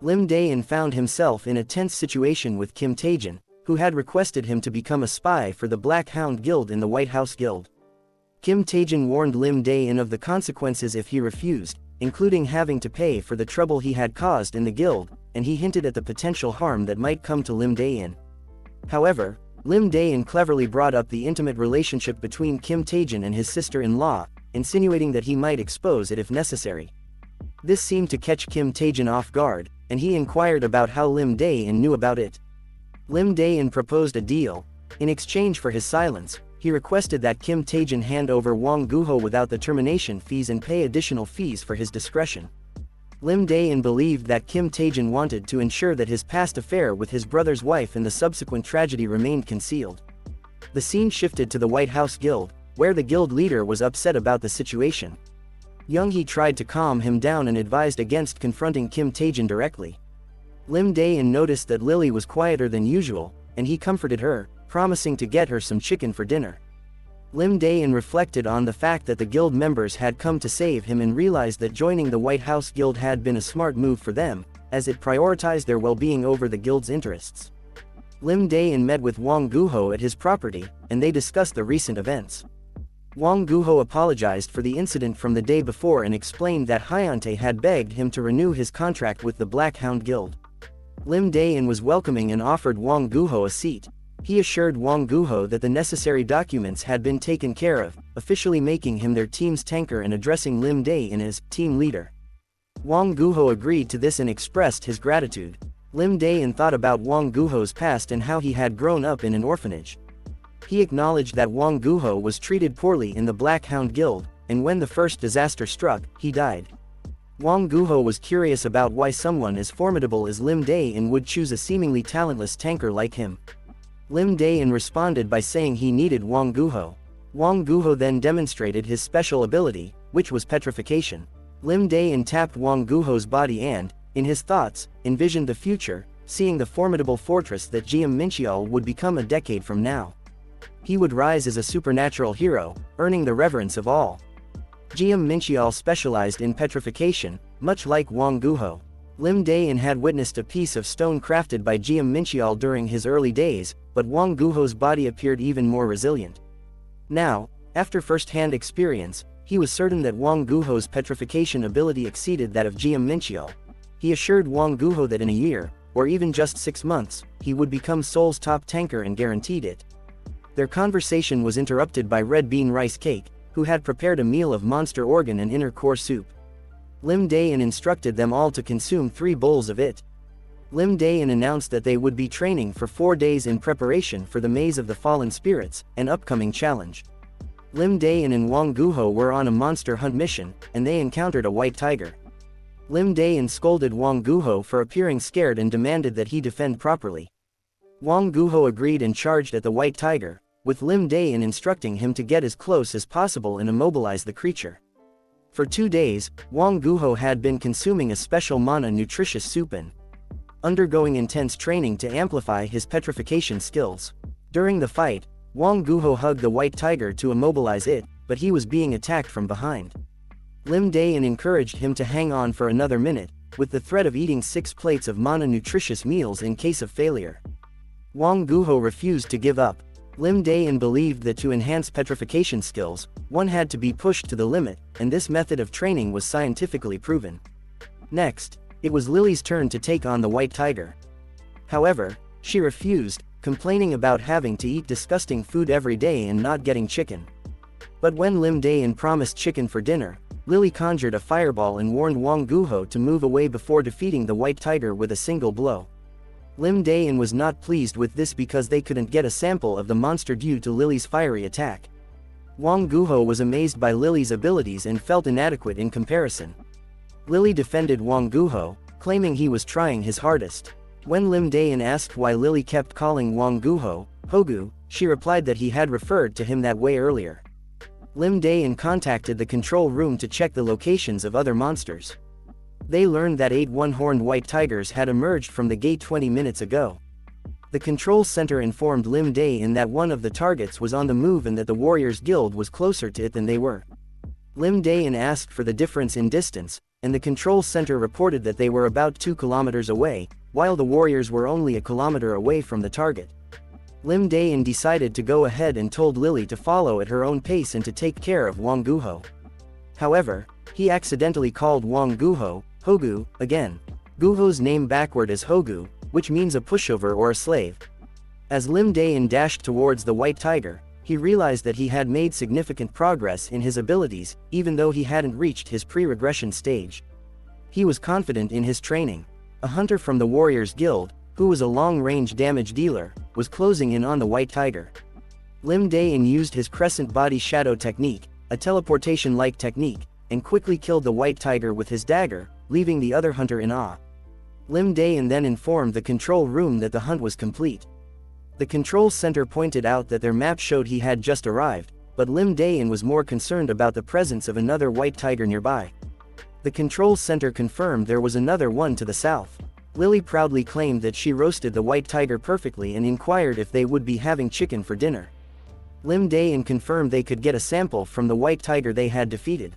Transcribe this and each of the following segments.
Lim Dae-in found himself in a tense situation with Kim Tae-jin, who had requested him to become a spy for the Black Hound Guild in the White House Guild. Kim Tae-jin warned Lim Dae-in of the consequences if he refused, including having to pay for the trouble he had caused in the guild, and he hinted at the potential harm that might come to Lim Dae-in. However, Lim Dae-in cleverly brought up the intimate relationship between Kim Tae-jin and his sister-in-law, insinuating that he might expose it if necessary. This seemed to catch Kim Tae-jin off guard, and he inquired about how Lim Dae-in knew about it. Lim Dae-in proposed a deal. In exchange for his silence, he requested that Kim Tae-jin hand over Wang Guho without the termination fees and pay additional fees for his discretion. Lim Dae-in believed that Kim Tae-jin wanted to ensure that his past affair with his brother's wife and the subsequent tragedy remained concealed. The scene shifted to the White House Guild, where the guild leader was upset about the situation. Young-hee tried to calm him down and advised against confronting Kim Tae-jin directly. Lim Dae-in noticed that Lily was quieter than usual, and he comforted her, promising to get her some chicken for dinner. Lim Dae-in reflected on the fact that the guild members had come to save him and realized that joining the White House Guild had been a smart move for them, as it prioritized their well-being over the guild's interests. Lim Dae-in met with Wang Guho at his property, and they discussed the recent events. Wang Guho apologized for the incident from the day before and explained that Hyuntae had begged him to renew his contract with the Black Hound Guild. Lim Dae-in was welcoming and offered Wang Guho a seat. He assured Wang Guho that the necessary documents had been taken care of, officially making him their team's tanker and addressing Lim Dae-in as team leader. Wang Guho agreed to this and expressed his gratitude. Lim Dae-in thought about Wang Guho's past and how he had grown up in an orphanage. He acknowledged that Wang Guho was treated poorly in the Black Hound Guild, and when the first disaster struck, he died. Wang Guho was curious about why someone as formidable as Lim Dae-in would choose a seemingly talentless tanker like him. Lim Dae-in responded by saying he needed Wang Guho. Wang Guho then demonstrated his special ability, which was petrification. Lim Dae-in tapped Wang Guho's body and, in his thoughts, envisioned the future, seeing the formidable fortress that Jiam Mincheol would become a decade from now. He would rise as a supernatural hero, earning the reverence of all. Jiam Mincheol specialized in petrification, much like Wang Guho. Lim Dae-in had witnessed a piece of stone crafted by Jiam Mincheol during his early days, but Wang Guho's body appeared even more resilient. Now, after first-hand experience, he was certain that Wang Guho's petrification ability exceeded that of Jiam Mincheol. He assured Wang Guho that in a year, or even just 6 months, he would become Seoul's top tanker and guaranteed it. Their conversation was interrupted by Red Bean Rice Cake, who had prepared a meal of monster organ and inner core soup. Lim Dae-in instructed them all to consume 3 bowls of it. Lim Dae-in announced that they would be training for 4 days in preparation for the Maze of the Fallen Spirits, an upcoming challenge. Lim Dae-in and Wang Guho were on a monster hunt mission, and they encountered a white tiger. Lim Dae-in scolded Wang Guho for appearing scared and demanded that he defend properly. Wang Guho agreed and charged at the white tiger, with Lim Dae-in instructing him to get as close as possible and immobilize the creature. For 2 days, Wang Guho had been consuming a special mana nutritious soup and undergoing intense training to amplify his petrification skills. During the fight, Wang Guho hugged the white tiger to immobilize it, but he was being attacked from behind. Lim Dae-in encouraged him to hang on for another minute, with the threat of eating 6 plates of mana nutritious meals in case of failure. Wang Guho refused to give up. Lim Dae-in believed that to enhance petrification skills, one had to be pushed to the limit, and this method of training was scientifically proven. Next, it was Lily's turn to take on the white tiger. However, she refused, complaining about having to eat disgusting food every day and not getting chicken. But when Lim Dae-in promised chicken for dinner, Lily conjured a fireball and warned Wang Guho to move away before defeating the white tiger with a single blow. Lim Dae-in was not pleased with this because they couldn't get a sample of the monster due to Lily's fiery attack. Wang Guho was amazed by Lily's abilities and felt inadequate in comparison. Lily defended Wang Guho, claiming he was trying his hardest. When Lim Dae-in asked why Lily kept calling Wang Guho Hogu, she replied that he had referred to him that way earlier. Lim Dae-in contacted the control room to check the locations of other monsters. They learned that 8 one-horned white tigers had emerged from the gate 20 minutes ago. The control center informed Lim Dae-in that one of the targets was on the move and that the Warriors Guild was closer to it than they were. Lim Dae-in asked for the difference in distance, and the control center reported that they were about 2 kilometers away, while the warriors were only a kilometer away from the target. Lim Dae-in decided to go ahead and told Lily to follow at her own pace and to take care of Wang Guho. However, he accidentally called Wang Guho, Hogu, again. Guho's name backward is Hogu, which means a pushover or a slave. As Lim Dae-in dashed towards the white tiger, he realized that he had made significant progress in his abilities, even though he hadn't reached his pre-regression stage. He was confident in his training. A hunter from the Warriors Guild, who was a long-range damage dealer, was closing in on the white tiger. Lim Dae-in used his crescent body shadow technique, a teleportation-like technique, and quickly killed the white tiger with his dagger, leaving the other hunter in awe. Lim Dae-in then informed the control room that the hunt was complete. The control center pointed out that their map showed he had just arrived, but Lim Dae-in was more concerned about the presence of another white tiger nearby. The control center confirmed there was another one to the south. Lily proudly claimed that she roasted the white tiger perfectly and inquired if they would be having chicken for dinner. Lim Dae-in confirmed they could get a sample from the white tiger they had defeated.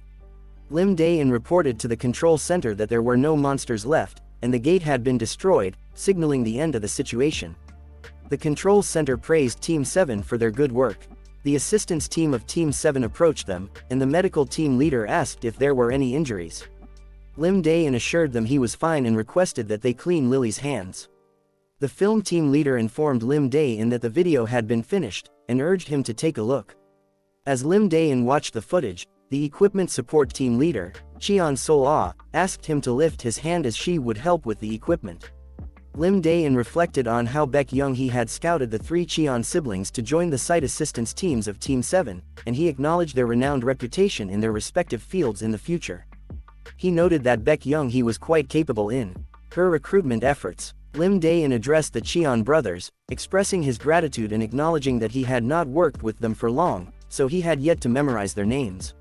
Lim Dae-in reported to the control center that there were no monsters left, and the gate had been destroyed, signaling the end of the situation. The control center praised Team 7 for their good work. The assistance team of Team 7 approached them, and the medical team leader asked if there were any injuries. Lim Dae-in assured them he was fine and requested that they clean Lily's hands. The film team leader informed Lim Dae-in that the video had been finished, and urged him to take a look. As Lim Dae-in watched the footage, the equipment support team leader, Cheon Sol-ah, asked him to lift his hand as she would help with the equipment. Lim Dae-in reflected on how Baek Young-hee had scouted the 3 Cheon siblings to join the site assistance teams of Team 7, and he acknowledged their renowned reputation in their respective fields in the future. He noted that Baek Young-hee was quite capable in her recruitment efforts. Lim Dae-in addressed the Cheon brothers, expressing his gratitude and acknowledging that he had not worked with them for long, so he had yet to memorize their names.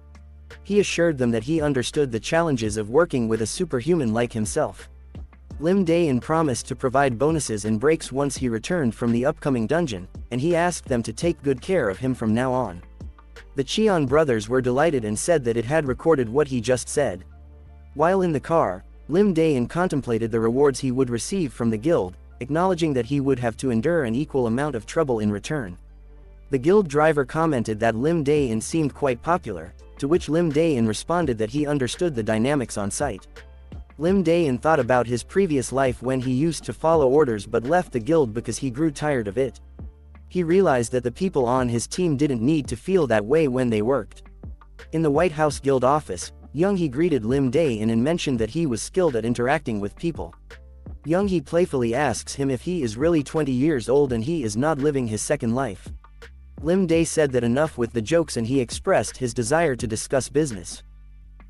He assured them that he understood the challenges of working with a superhuman like himself. Lim Dae-in promised to provide bonuses and breaks once he returned from the upcoming dungeon, and he asked them to take good care of him from now on. The Cheon brothers were delighted and said that it had recorded what he just said. While in the car, Lim Dae-in contemplated the rewards he would receive from the guild, acknowledging that he would have to endure an equal amount of trouble in return. The guild driver commented that Lim Dae-in seemed quite popular, to which Lim Dae-in responded that he understood the dynamics on site. Lim Dae-in thought about his previous life when he used to follow orders but left the guild because he grew tired of it. He realized that the people on his team didn't need to feel that way when they worked. In the White House Guild office, Young-hee greeted Lim Dae-in and mentioned that he was skilled at interacting with people. Young-hee playfully asks him if he is really 20 years old and he is not living his second life. Lim Dae said that enough with the jokes and he expressed his desire to discuss business.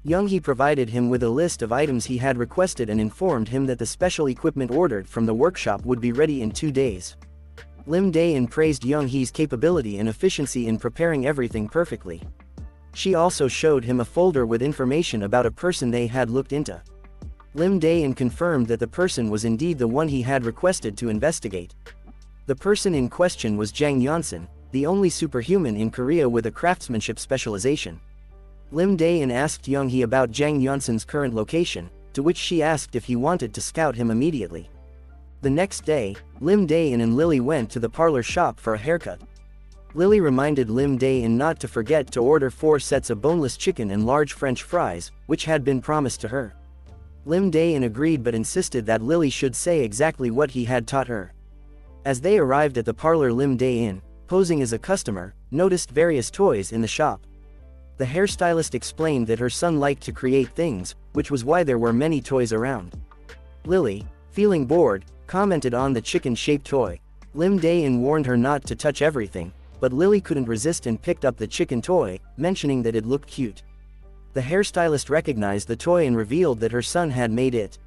Young-hee provided him with a list of items he had requested and informed him that the special equipment ordered from the workshop would be ready in 2 days. Lim Dae-in praised Young-hee's capability and efficiency in preparing everything perfectly. She also showed him a folder with information about a person they had looked into. Lim Dae-in confirmed that the person was indeed the one he had requested to investigate. The person in question was Jang Yeonsun, the only superhuman in Korea with a craftsmanship specialization. Lim Dae-in asked Young-hee about Jang Yeonsun's current location, to which she asked if he wanted to scout him immediately. The next day, Lim Dae-in and Lily went to the parlor shop for a haircut. Lily reminded Lim Dae-in not to forget to order 4 sets of boneless chicken and large French fries, which had been promised to her. Lim Dae-in agreed but insisted that Lily should say exactly what he had taught her. As they arrived at the parlor, Lim Dae-in, posing as a customer, noticed various toys in the shop. The hairstylist explained that her son liked to create things, which was why there were many toys around. Lily, feeling bored, commented on the chicken-shaped toy. Lim Dae-in warned her not to touch everything, but Lily couldn't resist and picked up the chicken toy, mentioning that it looked cute. The hairstylist recognized the toy and revealed that her son had made it.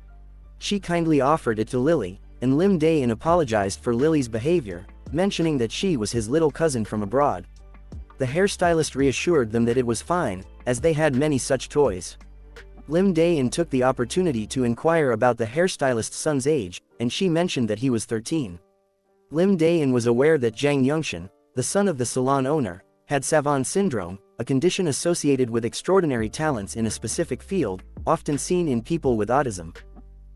She kindly offered it to Lily, and Lim Dae-in apologized for Lily's behavior, mentioning that she was his little cousin from abroad. The hairstylist reassured them that it was fine, as they had many such toys. Lim Dae-in took the opportunity to inquire about the hairstylist's son's age, and she mentioned that he was 13. Lim Dae-in was aware that Jang Yeonsun, the son of the salon owner, had Savant syndrome, a condition associated with extraordinary talents in a specific field, often seen in people with autism.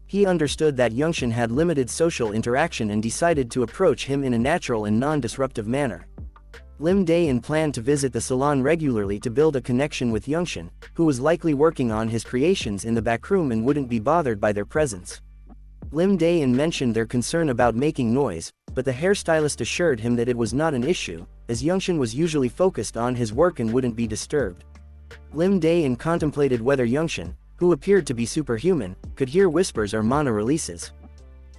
He understood that Youngshin had limited social interaction and decided to approach him in a natural and non-disruptive manner. Lim Dae-in planned to visit the salon regularly to build a connection with Youngshin, who was likely working on his creations in the backroom and wouldn't be bothered by their presence. Lim Dae-in mentioned their concern about making noise, but the hairstylist assured him that it was not an issue, as Youngshin was usually focused on his work and wouldn't be disturbed. Lim Dae-in contemplated whether Youngshin, who appeared to be superhuman, could hear whispers or mana releases.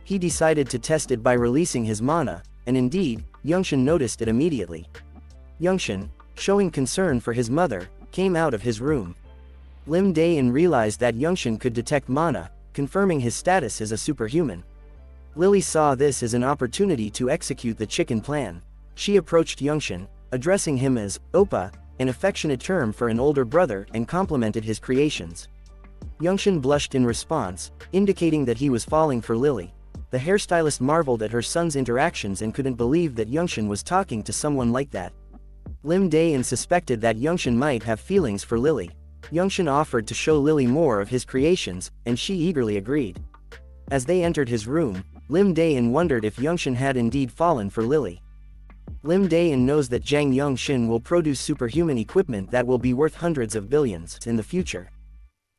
He decided to test it by releasing his mana, and indeed, Youngshin noticed it immediately. Youngshin, showing concern for his mother, came out of his room. Lim Dae-in realized that Youngshin could detect mana, confirming his status as a superhuman. Lily saw this as an opportunity to execute the chicken plan. She approached Youngshin, addressing him as Oppa, an affectionate term for an older brother, and complimented his creations. Youngshin blushed in response, indicating that he was falling for Lily. The hairstylist marveled at her son's interactions and couldn't believe that Youngshin was talking to someone like that. Lim Dae-in suspected that Youngshin might have feelings for Lily. Youngshin offered to show Lily more of his creations, and she eagerly agreed. As they entered his room, Lim Dae-in wondered if Youngshin had indeed fallen for Lily. Lim Dae-in knows that Jang Youngshin will produce superhuman equipment that will be worth hundreds of billions in the future.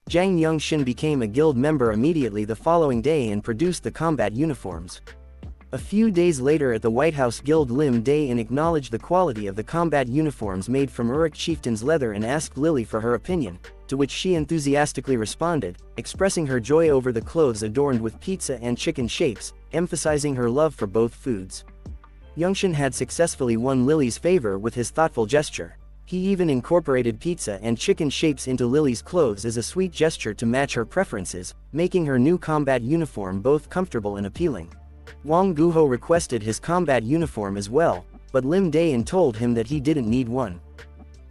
Jang Youngshin became a guild member immediately the following day and produced the combat uniforms. A few days later at the White House Guild, Lim Dae-in acknowledged the quality of the combat uniforms made from Uruk chieftain's leather and asked Lily for her opinion, to which she enthusiastically responded, expressing her joy over the clothes adorned with pizza and chicken shapes, emphasizing her love for both foods. Youngshin had successfully won Lily's favor with his thoughtful gesture. He even incorporated pizza and chicken shapes into Lily's clothes as a sweet gesture to match her preferences, making her new combat uniform both comfortable and appealing. Wang Guho requested his combat uniform as well, but Lim Dae-in told him that he didn't need one.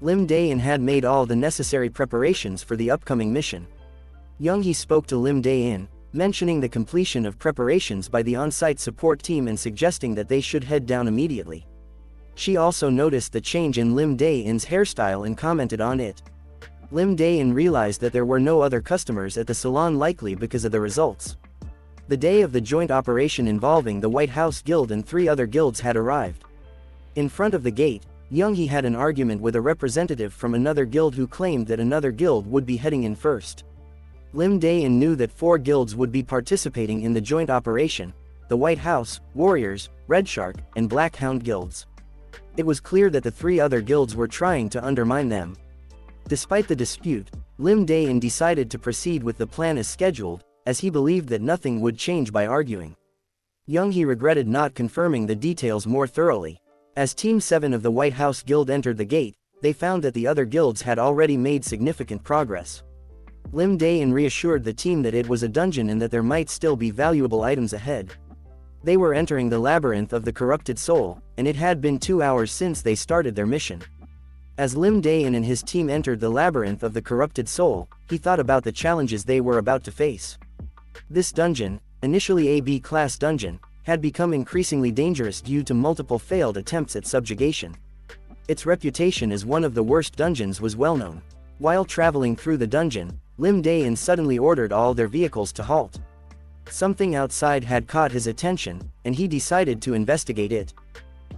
Lim Dae-in had made all the necessary preparations for the upcoming mission. Young-hee spoke to Lim Dae-in, mentioning the completion of preparations by the on-site support team and suggesting that they should head down immediately. She also noticed the change in Lim Dae-in's hairstyle and commented on it. Lim Dae-in realized that there were no other customers at the salon, likely because of the results. The day of the joint operation involving the White House Guild and 3 other guilds had arrived. In front of the gate, Young-hee had an argument with a representative from another guild who claimed that another guild would be heading in first. Lim Dae-in knew that 4 guilds would be participating in the joint operation: the White House, Warriors, Red Shark, and Black Hound guilds. It was clear that the 3 other guilds were trying to undermine them. Despite the dispute, Lim Dae-in decided to proceed with the plan as scheduled, as he believed that nothing would change by arguing. Young-hee regretted not confirming the details more thoroughly. As Team 7 of the White House Guild entered the gate, they found that the other guilds had already made significant progress. Lim Dae-in reassured the team that it was a dungeon and that there might still be valuable items ahead. They were entering the labyrinth of the corrupted soul, and it had been 2 hours since they started their mission. As Lim Dae-in and his team entered the labyrinth of the corrupted soul, he thought about the challenges they were about to face. This dungeon, initially a B-class dungeon, had become increasingly dangerous due to multiple failed attempts at subjugation. Its reputation as one of the worst dungeons was well known. While traveling through the dungeon, Lim Dae-in suddenly ordered all their vehicles to halt. Something outside had caught his attention, and he decided to investigate it.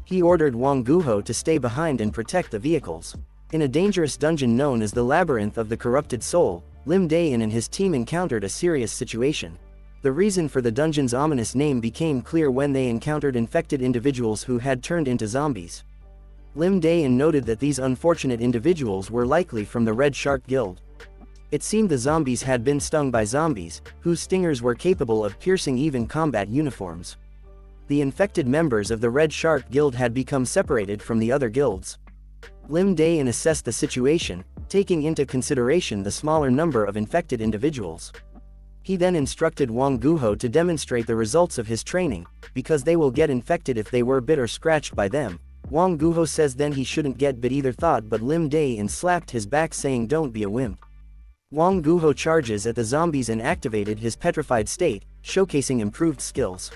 He ordered Wang Guho to stay behind and protect the vehicles. In a dangerous dungeon known as the Labyrinth of the Corrupted Soul, Lim Dae-in and his team encountered a serious situation. The reason for the dungeon's ominous name became clear when they encountered infected individuals who had turned into zombies. Lim Dae-in noted that these unfortunate individuals were likely from the Red Shark Guild. It seemed the zombies had been stung by zombies, whose stingers were capable of piercing even combat uniforms. The infected members of the Red Shark Guild had become separated from the other guilds. Lim Dae-in assessed the situation, taking into consideration the smaller number of infected individuals. He then instructed Wang Guho to demonstrate the results of his training, because they will get infected if they were bit or scratched by them. Wang Guho says then he shouldn't get bit either, thought, but Lim Dae-in slapped his back saying don't be a wimp. Wang Guho charges at the zombies and activated his petrified state, showcasing improved skills.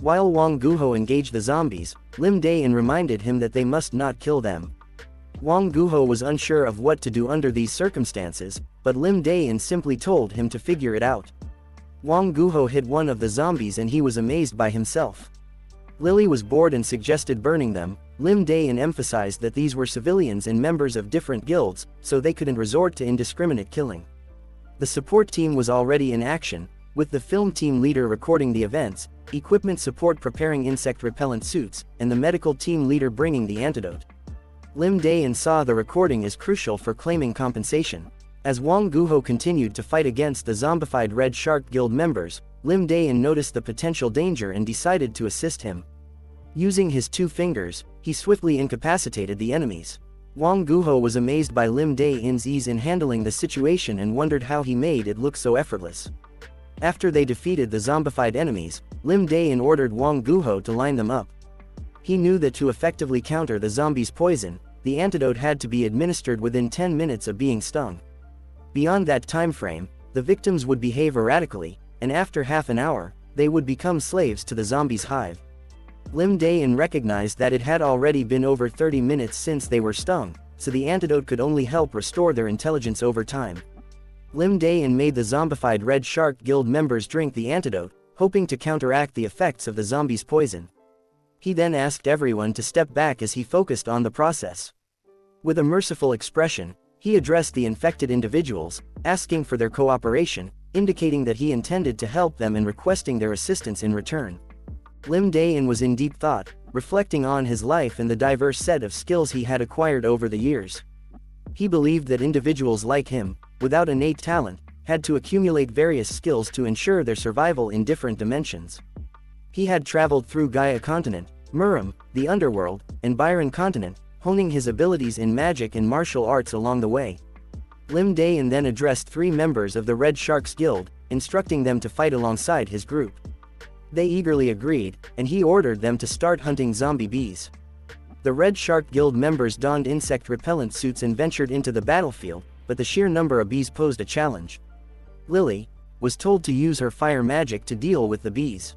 While Wang Guho engaged the zombies, Lim Dae-in reminded him that they must not kill them. Wang Guho was unsure of what to do under these circumstances, but Lim Daein simply told him to figure it out. Wang Guho hit one of the zombies and he was amazed by himself. Lily was bored and suggested burning them. Lim Daein emphasized that these were civilians and members of different guilds, so they couldn't resort to indiscriminate killing. The support team was already in action, with the film team leader recording the events, equipment support preparing insect repellent suits, and the medical team leader bringing the antidote. Lim Daein saw the recording as crucial for claiming compensation. As Wang Guho continued to fight against the zombified Red Shark Guild members, Lim Daein noticed the potential danger and decided to assist him. Using his 2 fingers, he swiftly incapacitated the enemies. Wang Guho was amazed by Lim Daein's ease in handling the situation and wondered how he made it look so effortless. After they defeated the zombified enemies, Lim Daein ordered Wang Guho to line them up. He knew that to effectively counter the zombies' poison, the antidote had to be administered within 10 minutes of being stung. Beyond that time frame, the victims would behave erratically, and after half an hour, they would become slaves to the zombies' hive. Lim Daein recognized that it had already been over 30 minutes since they were stung, so the antidote could only help restore their intelligence over time. Lim Daein made the zombified Red Shark Guild members drink the antidote, hoping to counteract the effects of the zombies' poison. He then asked everyone to step back as he focused on the process. With a merciful expression, he addressed the infected individuals, asking for their cooperation, indicating that he intended to help them and requesting their assistance in return. Lim Daein was in deep thought, reflecting on his life and the diverse set of skills he had acquired over the years. He believed that individuals like him, without innate talent, had to accumulate various skills to ensure their survival in different dimensions. He had traveled through Gaia Continent, Murim, the Underworld, and Byron Continent, honing his abilities in magic and martial arts along the way. Lim Daein then addressed 3 members of the Red Sharks Guild, instructing them to fight alongside his group. They eagerly agreed, and he ordered them to start hunting zombie bees. The Red Shark Guild members donned insect repellent suits and ventured into the battlefield, but the sheer number of bees posed a challenge. Lily was told to use her fire magic to deal with the bees.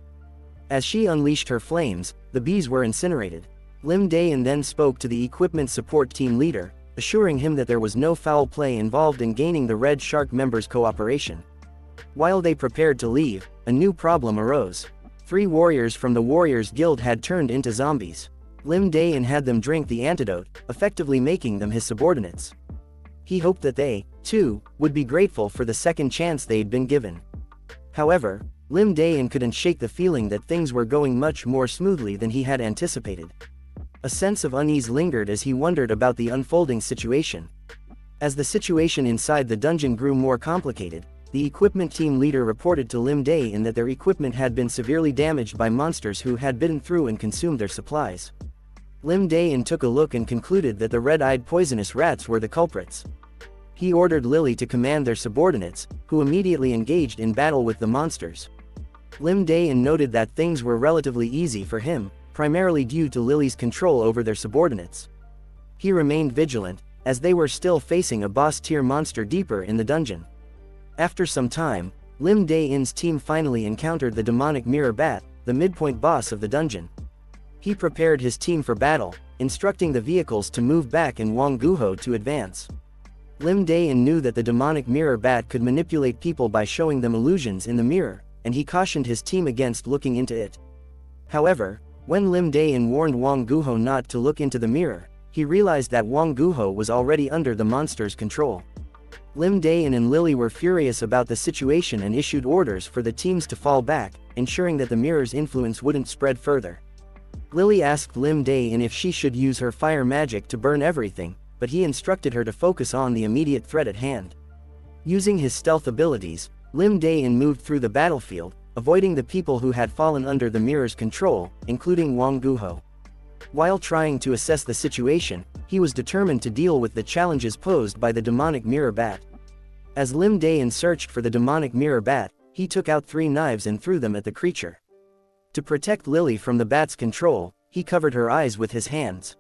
As she unleashed her flames, the bees were incinerated. Lim Daein then spoke to the equipment support team leader, assuring him that there was no foul play involved in gaining the Red Shark members' cooperation. While they prepared to leave, a new problem arose. 3 warriors from the Warriors Guild had turned into zombies. Lim Daein had them drink the antidote, effectively making them his subordinates. He hoped that they, too, would be grateful for the second chance they'd been given. However, Lim Daein couldn't shake the feeling that things were going much more smoothly than he had anticipated. A sense of unease lingered as he wondered about the unfolding situation. As the situation inside the dungeon grew more complicated, the equipment team leader reported to Lim Daein that their equipment had been severely damaged by monsters who had bitten through and consumed their supplies. Lim Daein took a look and concluded that the red-eyed poisonous rats were the culprits. He ordered Lily to command their subordinates, who immediately engaged in battle with the monsters. Lim Daein noted that things were relatively easy for him, primarily due to Lily's control over their subordinates. He remained vigilant, as they were still facing a boss-tier monster deeper in the dungeon. After some time, Lim Daein's team finally encountered the demonic mirror bat, the midpoint boss of the dungeon. He prepared his team for battle, instructing the vehicles to move back and Wang Guho to advance. Lim Daein knew that the demonic mirror bat could manipulate people by showing them illusions in the mirror, and he cautioned his team against looking into it. However, when Lim Daein warned Wang Guho not to look into the mirror, he realized that Wang Guho was already under the monster's control. Lim Daein and Lily were furious about the situation and issued orders for the teams to fall back, ensuring that the mirror's influence wouldn't spread further. Lily asked Lim Daein if she should use her fire magic to burn everything, but he instructed her to focus on the immediate threat at hand. Using his stealth abilities, Lim Daein moved through the battlefield, avoiding the people who had fallen under the mirror's control, including Wang Guho. While trying to assess the situation, he was determined to deal with the challenges posed by the demonic mirror bat. As Lim Daein searched for the demonic mirror bat, he took out 3 knives and threw them at the creature. To protect Lily from the bat's control, he covered her eyes with his hands.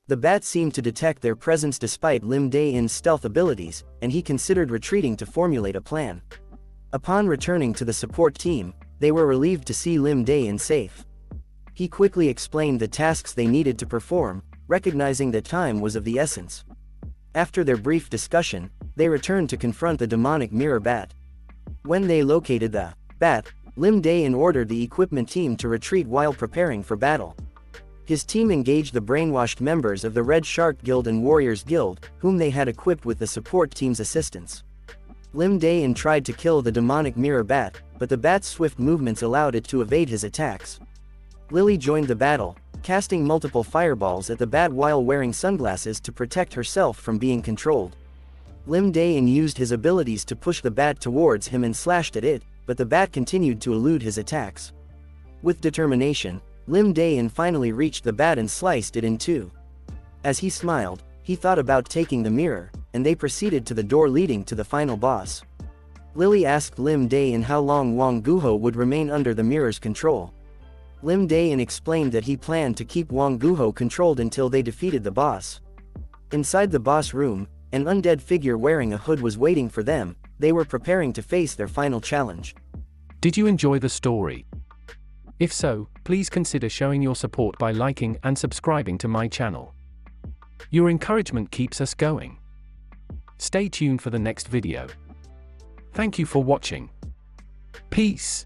The bat seemed to detect their presence despite Lim Daein's stealth abilities, and he considered retreating to formulate a plan. Upon returning to the support team, they were relieved to see Lim Daein safe. He quickly explained the tasks they needed to perform, recognizing that time was of the essence. After their brief discussion, they returned to confront the demonic mirror bat. When they located the bat, Lim Dae-in ordered the equipment team to retreat while preparing for battle. His team engaged the brainwashed members of the Red Shark Guild and Warriors Guild, whom they had equipped with the support team's assistance. Lim Dae-in tried to kill the demonic mirror bat, but the bat's swift movements allowed it to evade his attacks. Lily joined the battle, casting multiple fireballs at the bat while wearing sunglasses to protect herself from being controlled. Lim Dae-in used his abilities to push the bat towards him and slashed at it, but the bat continued to elude his attacks. With determination, Lim Dae-in finally reached the bat and sliced it in two. As he smiled, he thought about taking the mirror, and they proceeded to the door leading to the final boss. Lily asked Lim Dae-in how long Wang Guho would remain under the mirror's control. Lim Dae-in explained that he planned to keep Wang Guho controlled until they defeated the boss. Inside the boss room, an undead figure wearing a hood was waiting for them. They were preparing to face their final challenge. Did you enjoy the story? If so, please consider showing your support by liking and subscribing to my channel. Your encouragement keeps us going. Stay tuned for the next video. Thank you for watching. Peace.